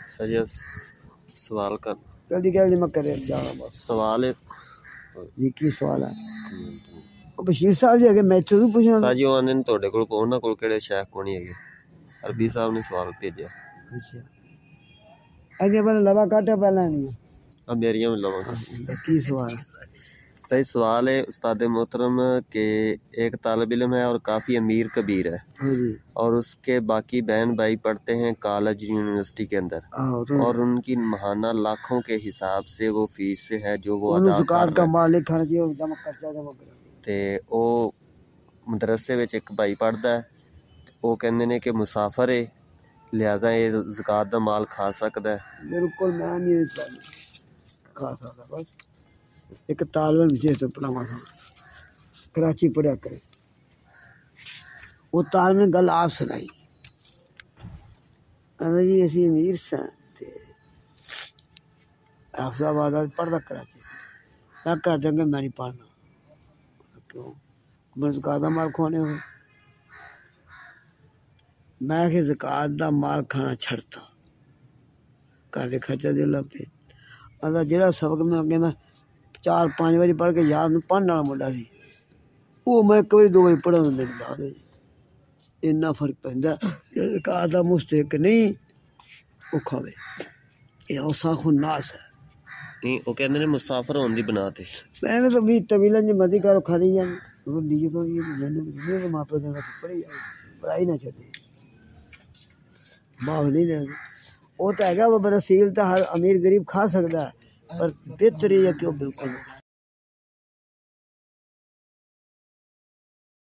सजा सवाल कर जल्दी जल्दी मैं करे जाना बस सवाल है जी की सवाल है बशीर साहब जी अगे मैं तो पूछना साजी ਉਹ ਆਂਦੇ ਨੇ ਤੁਹਾਡੇ ਕੋਲ ਉਹਨਾਂ ਕੋਲ ਕਿਹੜੇ ਸ਼ੇਖ ਕੋਣੀ ਹੈਗੇ अरबी साहब ने सवाल भेजा अच्छा अगे पहले लवा काटा पहला नहीं अब मेरियां भी लवा की सवाल है सही सवाल है उस्ताद मोहतरम के एक तालिब इल्म है और काफ़ी अमीर कबीर है और उसके बाकी बहन भाई पढ़ते हैं कॉलेज यूनिवर्सिटी के अंदर और उनकी महाना लाखों के हिसाब से वो फीस है जो वो अदा कर रहे हैं ते ओ मदरसे विच एक भाई पढ़दा है वो कहंदे ने कि मुसाफिर है लिहाजा ये ज़कात दा माल खा सकदा है बिल्कुल मैं नहीं खा सकदा बस एक तालबन से तो पढ़ावा कराची पढ़ा करे वो तालब ने गल आप सुनाई जी असी अमीर सा हाफिजाबाद पढ़ता कराची मैं कह देंगे मैं नहीं पढ़ना क्यों मैं ज़कात दा माल खाने हो मैं कि ज़कात दा माल खाना छड़ता घर दे खर्चा दे लगते अदा जेड़ा सबक में अगे मैं 4-5 बारी पढ़ के याद में पढ़ने वाला मुंडा सी वो मैं एक बारी 2 बारी पढ़ा मेरे याद है इन्ना फर्क पैंदा ज़कात दा मुस्तहिक नहीं वो खावे ये औसाखुन नास है नहीं वो कहंदे ने मुसाफिर होने दी बना ते मैंने तो भी तवीलन जी मर्जी करो खाली जान वो लीजिए तो ये माँ पे देना पढ़ी पढ़ाई ना छड़े माफ नहीं देना वो तो है वो बरसील तो हर अमीर गरीब खा सकता है पर बेहतर है कि वो बिल्कुल